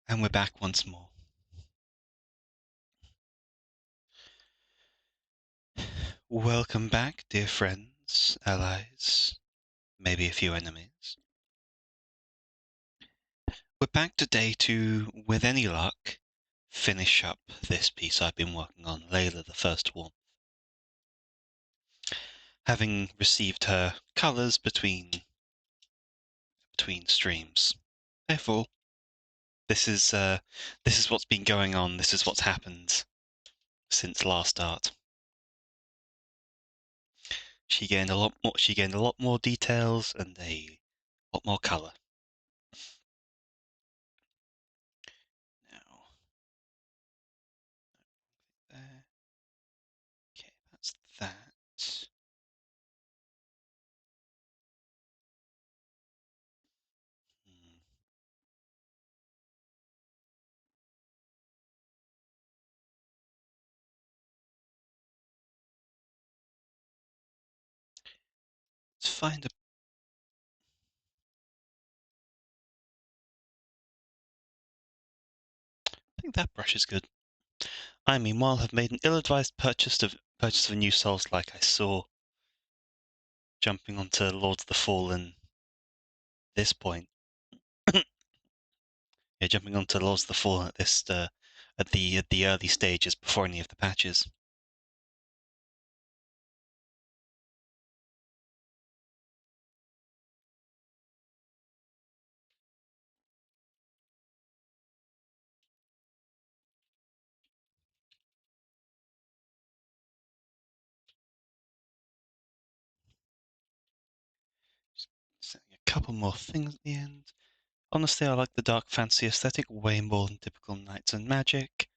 And we're back once more. Welcome back, dear friends, allies, maybe a few enemies. We're back today to, with any luck, finish up this piece I've been working on, Layla, the First Warmth. Having received her colours between streams. Therefore, this is what's been going on, this is what's happened since last art. She gained a lot more details and a lot more colour. Now, there. Okay, that's that. Hmm. Let's find a. I think that brush is good. I meanwhile have made an ill-advised purchase of a new Souls like I saw jumping onto Lords of the Fallen this point. Yeah, jumping onto Lords of the Fallen at this at the early stages before any of the patches. Just setting a couple more things at the end. Honestly, I like the dark fantasy aesthetic way more than typical Knights and Magic.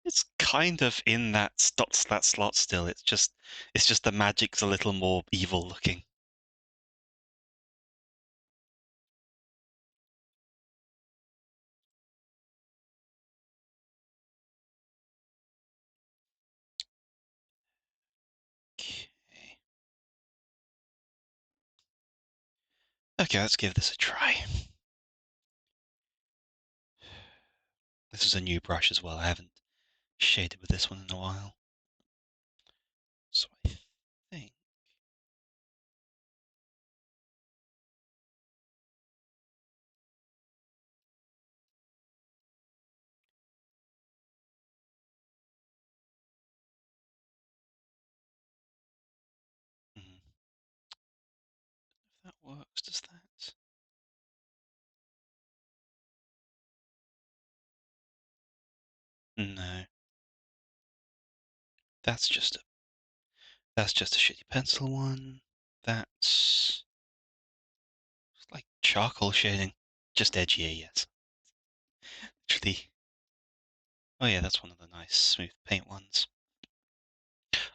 It's kind of in that slot still. It's just the magic's a little more evil looking. Okay. Okay, let's give this a try. This is a new brush as well. I haven't shaded with this one in a while. So I think. If that works, does that? No. That's just a shitty pencil one. That's like charcoal shading. Just edgier, yes. Actually. Oh yeah, that's one of the nice smooth paint ones.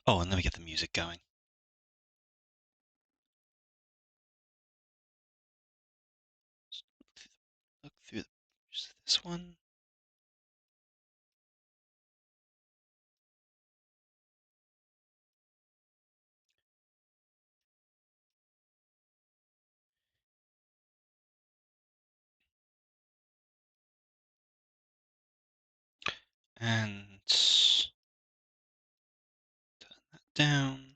Oh, and let me get the music going. Look through this one. And turn that down.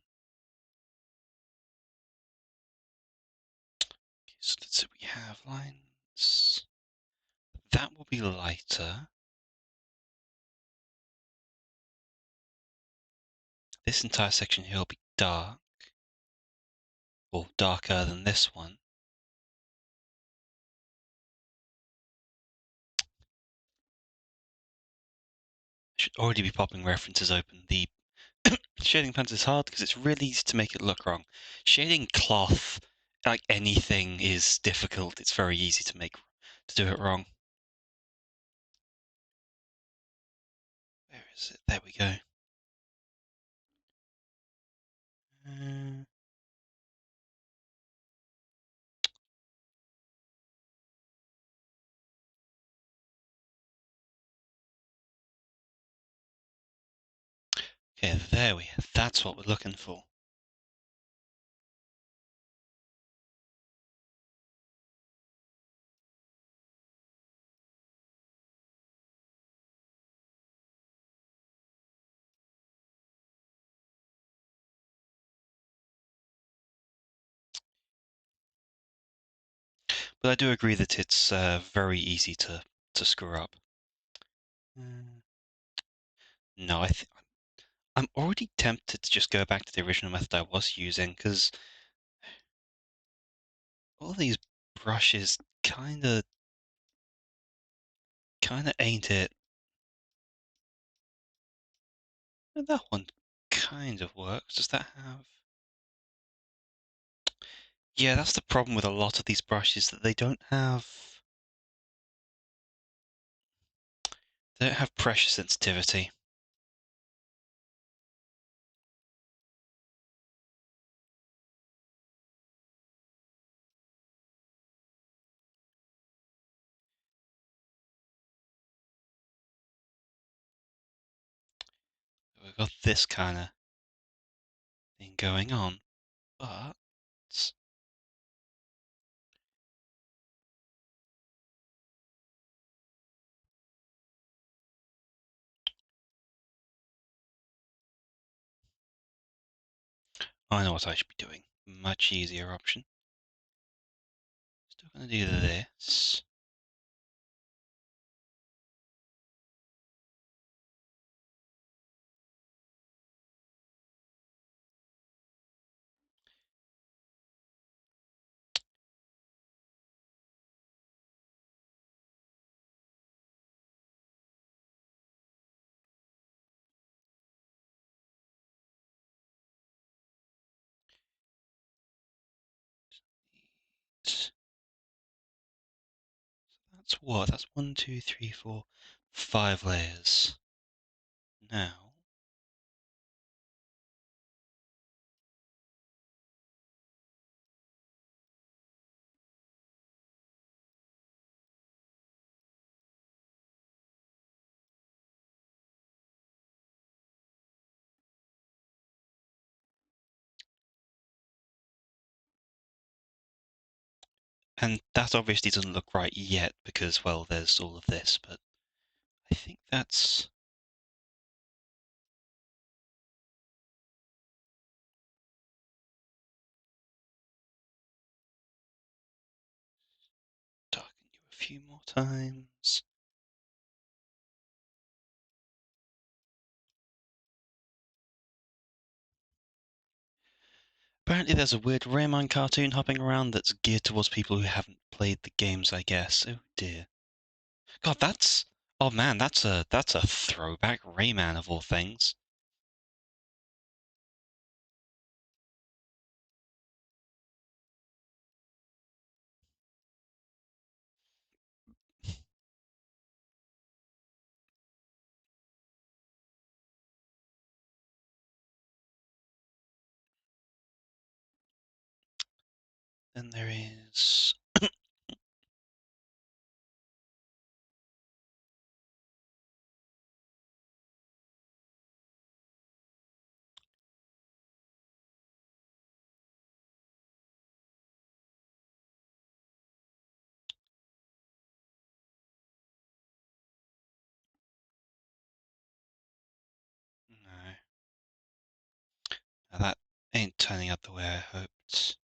Okay, so let's see, we have lines. That will be lighter. This entire section here will be dark, or darker than this one. I should already be popping references open. The shading pencil is hard because it's really easy to make it look wrong. Shading cloth, like anything, is difficult. It's very easy to do it wrong. Where is it? There we go. Okay, there we are. That's what we're looking for. But I do agree that it's very easy to screw up. Mm, no, I'm already tempted to just go back to the original method I was using, because all these brushes kinda ain't it. And that one kind of works. Does that have... Yeah, that's the problem with a lot of these brushes, that they don't have pressure sensitivity. We've got this kind of thing going on, but I know what I should be doing. Much easier option. Still gonna do this. That's what? That's 1, 2, 3, 4, 5 layers. Now, and that obviously doesn't look right yet because, well, there's all of this, but I think that's... Darken you a few more times. Apparently there's a weird Rayman cartoon hopping around that's geared towards people who haven't played the games, I guess. Oh dear. God, that's... Oh man, that's a throwback Rayman of all things. Then there is... No. Now that ain't turning out the way I hoped.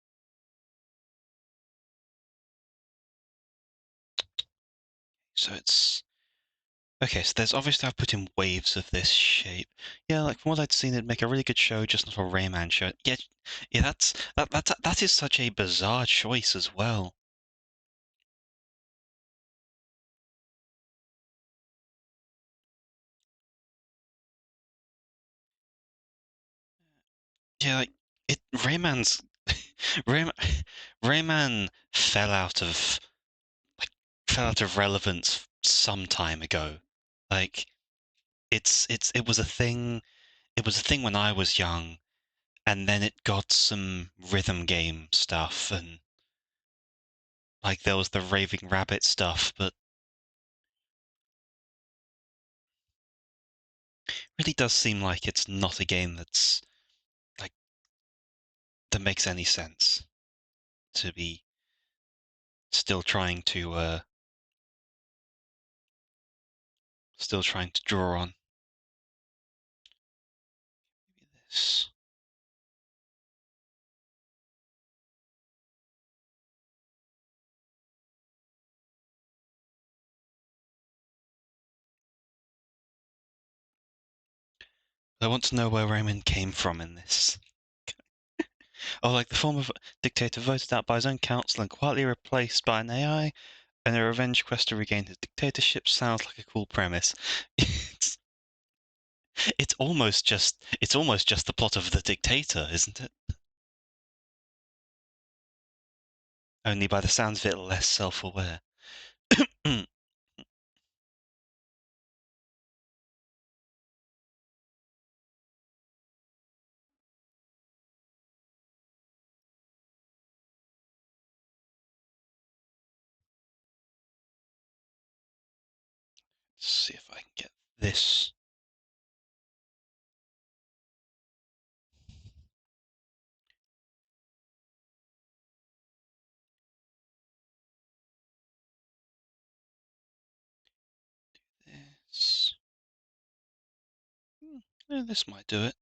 So it's... Okay, so there's obviously I've put in waves of this shape. Yeah, like from what I'd seen, it'd make a really good show, just not a Rayman show. Yeah, yeah, that is such a bizarre choice as well. Yeah, like Rayman's Rayman, Rayman like fell out of relevance some time ago. Like it was a thing. It was a thing when I was young, and then it got some rhythm game stuff, and like there was the Raving Rabbit stuff, but really does seem like it's not a game like that makes any sense to be still trying to draw on. Maybe this. I want to know where Raymond came from in this. Oh, like the former dictator voted out by his own council and quietly replaced by an AI, and a revenge quest to regain his dictatorship sounds like a cool premise. It's, it's almost just the plot of The Dictator, isn't it? Only by the sounds of it, less self-aware. Let's see if I can get this. This. Yeah, this might do it.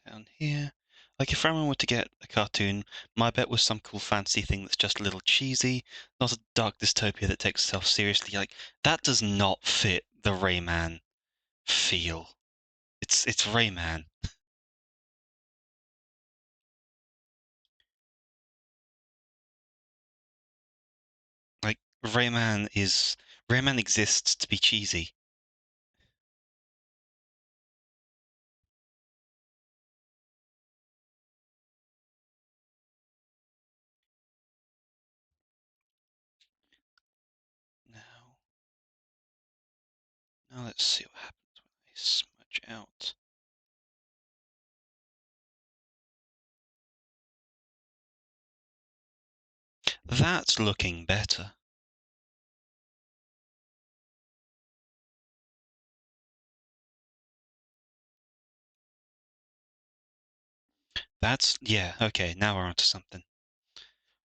Down here. Like if Roman were to get a cartoon, my bet was some cool fantasy thing that's just a little cheesy, not a dark dystopia that takes itself seriously. Like that does not fit the Rayman feel. It's Rayman. Like Rayman exists to be cheesy. Now let's see what happens when I smudge out. That's looking better. Yeah, okay, now we're onto something.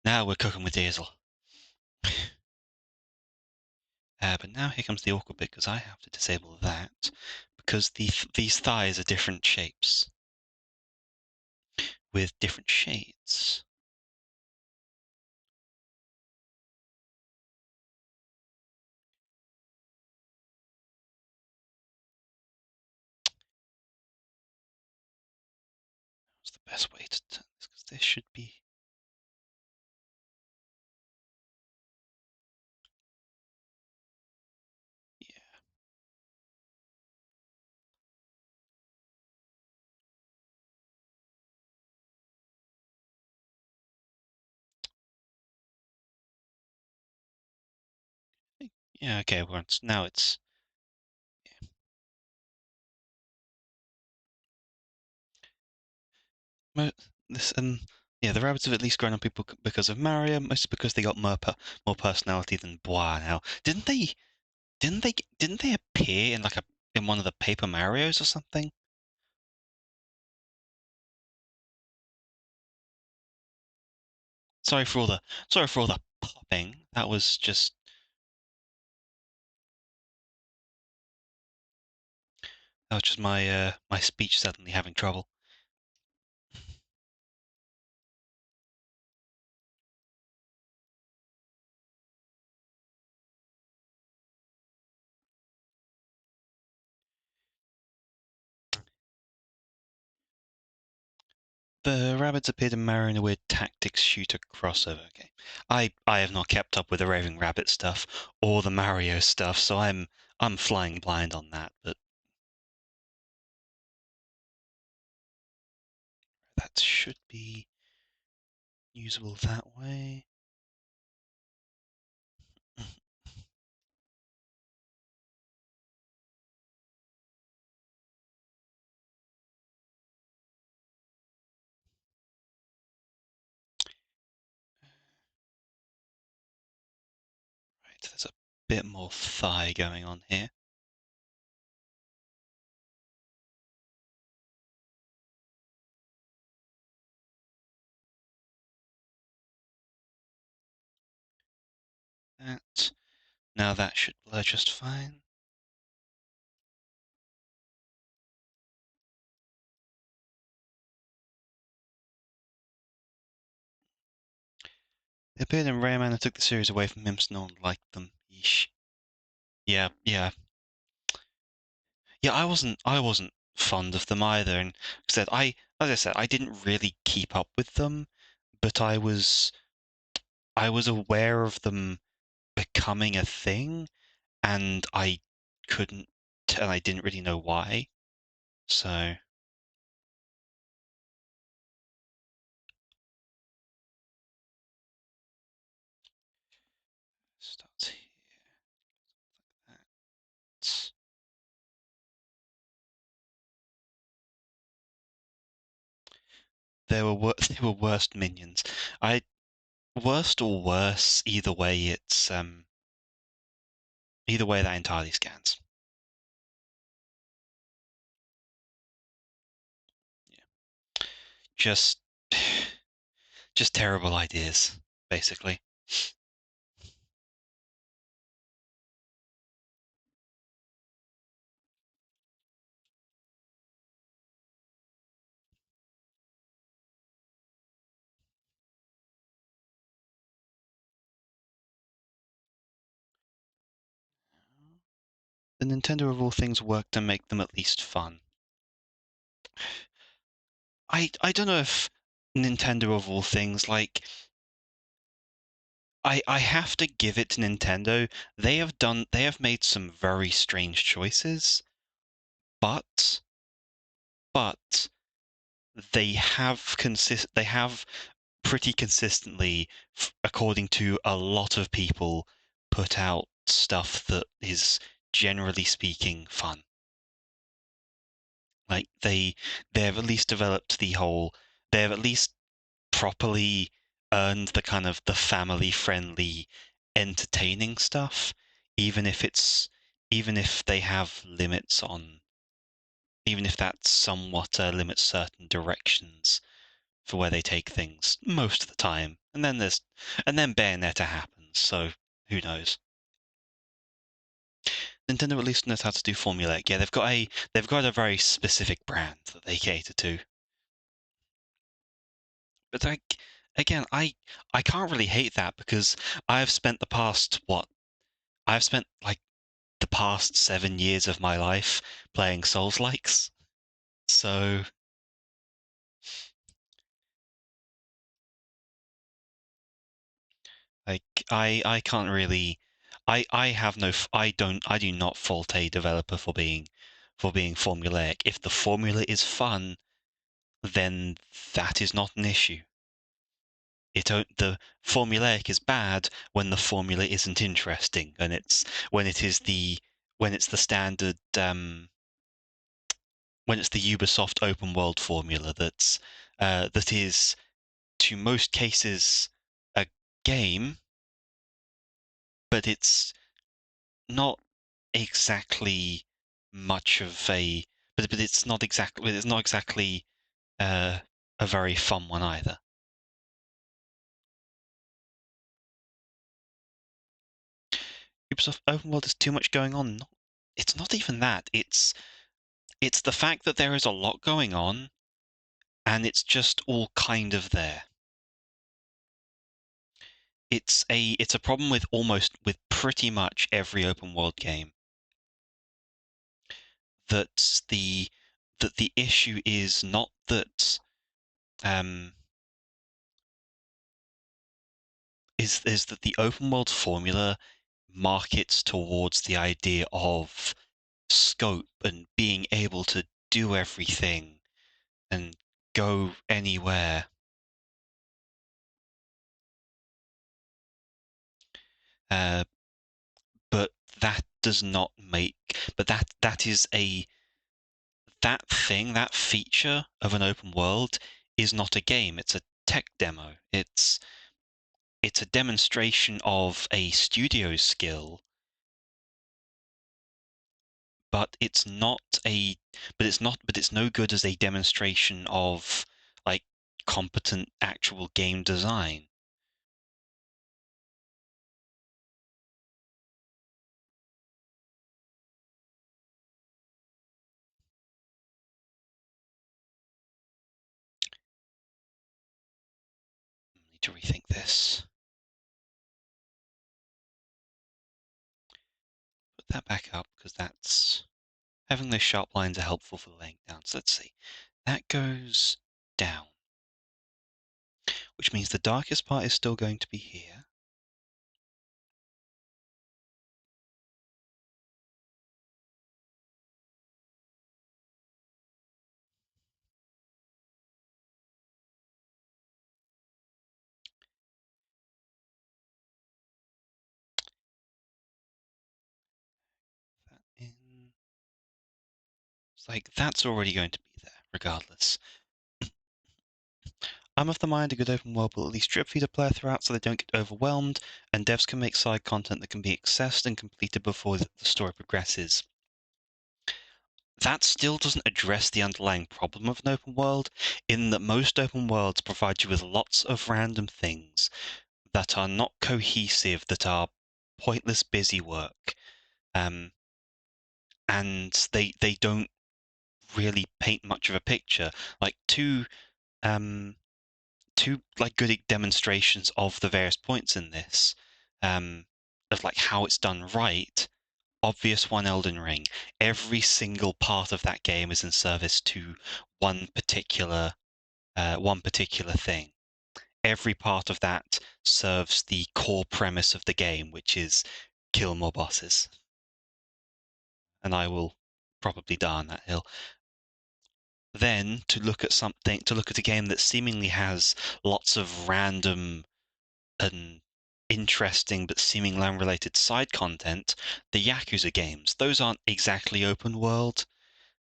Now we're cooking with diesel. But now here comes the awkward bit because I have to disable that because these thighs are different shapes with different shades. What's the best way to turn this? Because this should be. Yeah. Yeah, okay, now it's. Yeah. This and yeah, the rabbits have at least grown on people because of Mario, mostly because they got more personality than Bois now. Didn't they appear in in one of the Paper Marios or something? Sorry for all the popping. That was my my speech suddenly having trouble. The rabbits appeared in Mario in a weird tactics shooter crossover. Okay, I have not kept up with the Raving Rabbit stuff or the Mario stuff, so I'm flying blind on that. But that should be usable that way. Right, there's a bit more thigh going on here. That now that should blur just fine. They appeared in Rayman and took the series away from him, so no one liked them. Yeesh. Yeah, yeah. Yeah, I wasn't fond of them either, and said as I said, I didn't really keep up with them, but I was aware of them becoming a thing, and couldn't, and I didn't really know why. So starts here. That. They were worst minions. I Worst or worse, either way that entirely scans. Yeah. Just just terrible ideas, basically. The Nintendo of all things work to make them at least fun. I don't know if Nintendo of all things, like, I have to give it to Nintendo. They have made some very strange choices, but but they have pretty consistently, according to a lot of people, put out stuff that is, generally speaking, fun. Like they've at least developed they've at least properly earned the kind of the family friendly, entertaining stuff, even if it's even if they have limits on even if that somewhat limits certain directions for where they take things most of the time. And then Bayonetta happens, so who knows? Nintendo at least knows how to do formulaic. Yeah, they've got a very specific brand that they cater to. But like, again, I can't really hate that because I've spent the past what I've spent like the past 7 years of my life playing Souls likes. So like I can't really I have no I do not fault a developer for being formulaic. If the formula is fun, then that is not an issue. The formulaic is bad when the formula isn't interesting, and when it is the when it's the standard when it's the Ubisoft open world formula that is, to most cases, a game, but it's not exactly much of a but it's not exactly uh, a very fun one either. Ubisoft open world is too much going on. It's not even that. It's the fact that there is a lot going on, and it's just all kind of there. It's a problem with pretty much every open world game, that the issue is not that um is that the open world formula markets towards the idea of scope and being able to do everything and go anywhere. Uh, but that does not make. But that is that feature of an open world is not a game. It's a tech demo. It's a demonstration of a studio's skill, but it's no good as a demonstration of, like, competent actual game design. I need to rethink this. that back up because that's having those sharp lines are helpful for laying down. So let's see. That goes down, which means the darkest part is still going to be here. That in. It's like that's already going to be there, regardless. I'm of the mind a good open world will at least drip feed a player throughout so they don't get overwhelmed, and devs can make side content that can be accessed and completed before the story progresses. That still doesn't address the underlying problem of an open world, in that most open worlds provide you with lots of random things that are not cohesive, that are pointless busy work, and they don't really paint much of a picture. Like two like good demonstrations of the various points in this, of like how it's done right. Obvious one, Elden Ring. Every single part of that game is in service to one particular thing. Every part of that serves the core premise of the game, which is kill more bosses. And I will probably die on that hill. Then to look at a game that seemingly has lots of random and interesting but seemingly unrelated side content, the Yakuza games. Those aren't exactly open world,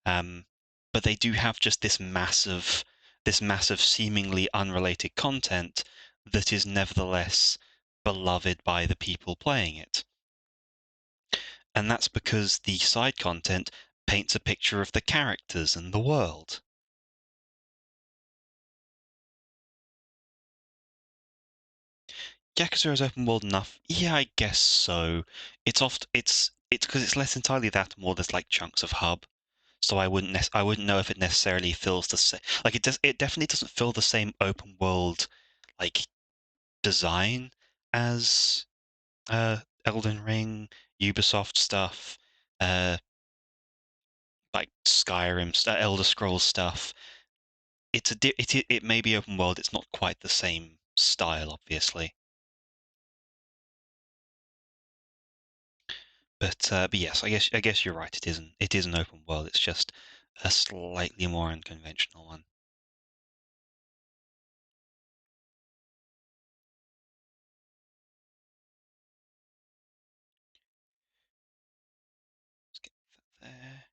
but they do have just this massive seemingly unrelated content that is nevertheless beloved by the people playing it. And that's because the side content paints a picture of the characters and the world. Yakuza is open world enough? Yeah, I guess so. It's because it's less entirely that, more there's like chunks of hub. So I wouldn't know if it necessarily feels the same. Like it definitely doesn't feel the same open world like design as Elden Ring, Ubisoft stuff, uh like Skyrim, Elder Scrolls stuff. It may be open world. It's not quite the same style, obviously. But yes, I guess you're right. It is an open world. It's just a slightly more unconventional one. Let's get that there.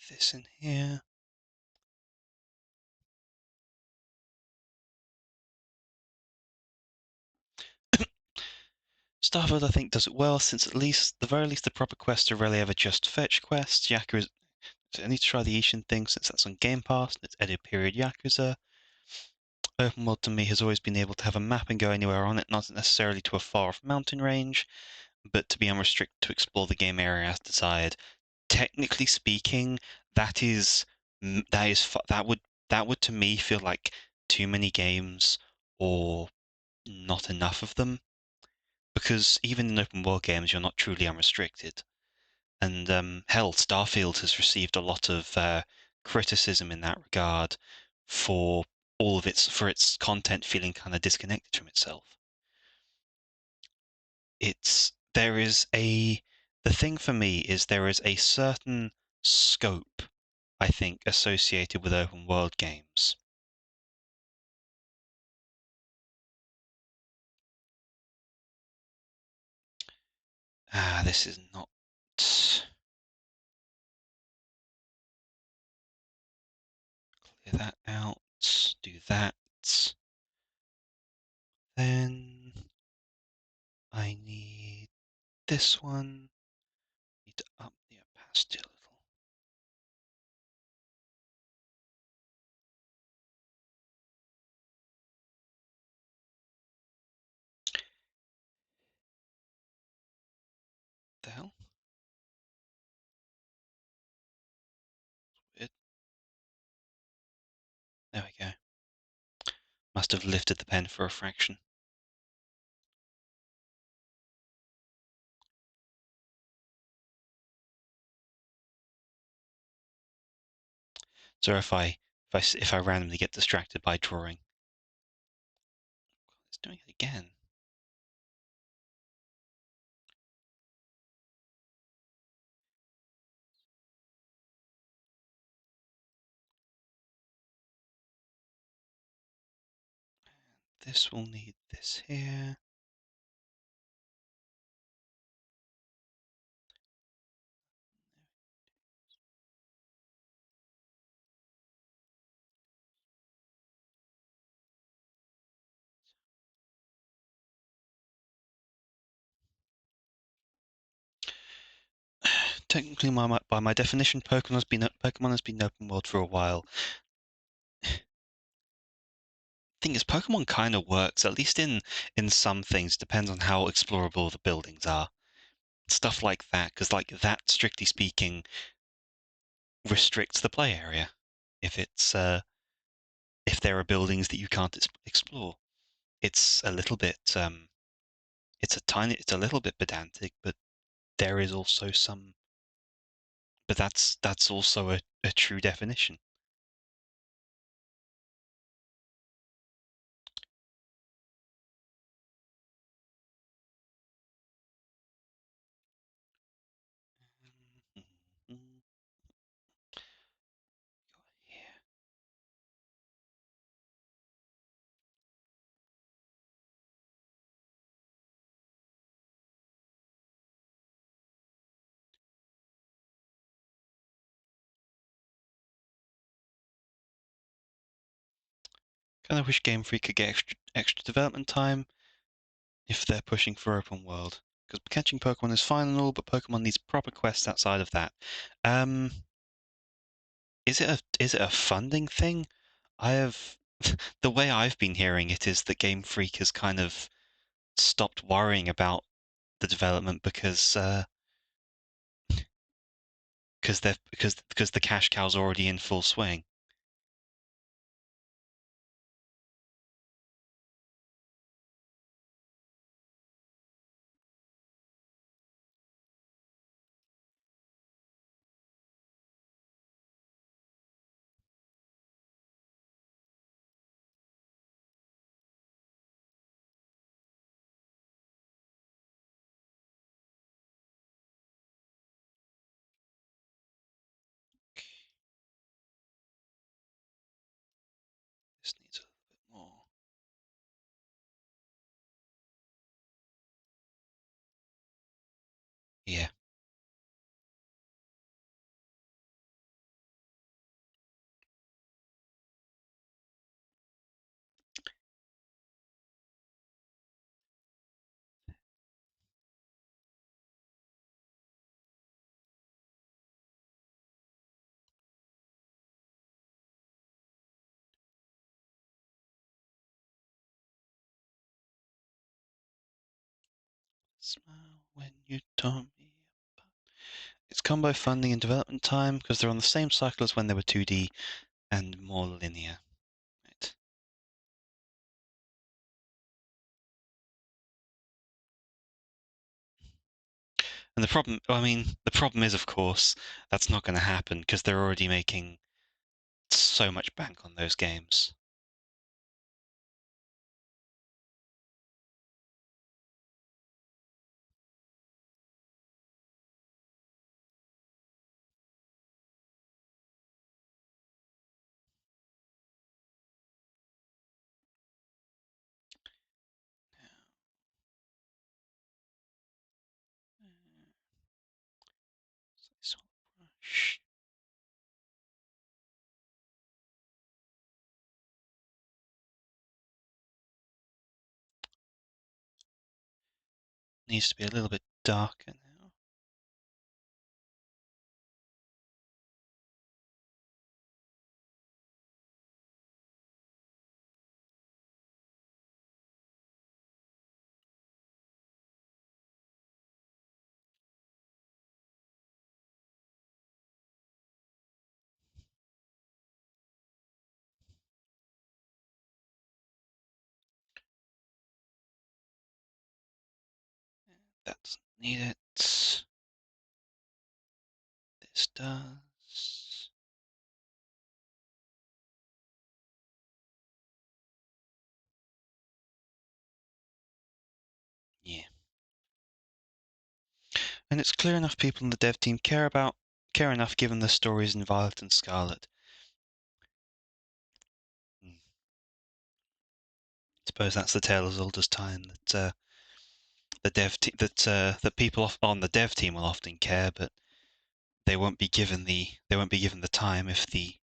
Get this in here. Starfield, I think, does it well, since the very least, the proper quests are rarely ever just fetch quests. Yakuza, I need to try the Ishin thing since that's on Game Pass. It's edit period Yakuza. Open world to me has always been able to have a map and go anywhere on it, not necessarily to a far off mountain range, but to be unrestricted to explore the game area as desired. Technically speaking, that is that would to me feel like too many games or not enough of them, because even in open world games you're not truly unrestricted. And hell, Starfield has received a lot of criticism in that regard for for its content feeling kind of disconnected from itself. It's there is a The thing for me is there is a certain scope, I think, associated with open world games. This is not. Clear that out. Do that. Then I need this one. Need to up the opacity a little. Must have lifted the pen for a fraction. So if I randomly get distracted by drawing, it's doing it again. This will need this here. Technically, by my definition, Pokemon has been open world for a while. Thing is, Pokemon kind of works, at least in some things. Depends on how explorable the buildings are, stuff like that. Because like that, strictly speaking, restricts the play area. If if there are buildings that you can't explore, it's a little bit it's a little bit pedantic, but there is also some. But that's also a true definition. Yeah. Kind of wish Game Freak could get extra development time if they're pushing for open world. Because catching Pokemon is fine and all, but Pokemon needs proper quests outside of that. Is it a funding thing? I have the way I've been hearing it is that Game Freak has kind of stopped worrying about the development because the cash cow's already in full swing. This needs a little bit more. Yeah. Smile when you told me about. It's combo funding and development time because they're on the same cycle as when they were 2D and more linear. Right. And the problem is, of course, that's not going to happen because they're already making so much bank on those games. Brush. Needs to be a little bit darker now. That doesn't need it. This does. Yeah. And it's clear enough people in the dev team care enough given the stories in Violet and Scarlet. I suppose that's the tale as old as time, that that people on the dev team will often care, but they won't be given the time if the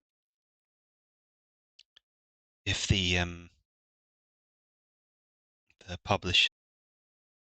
publisher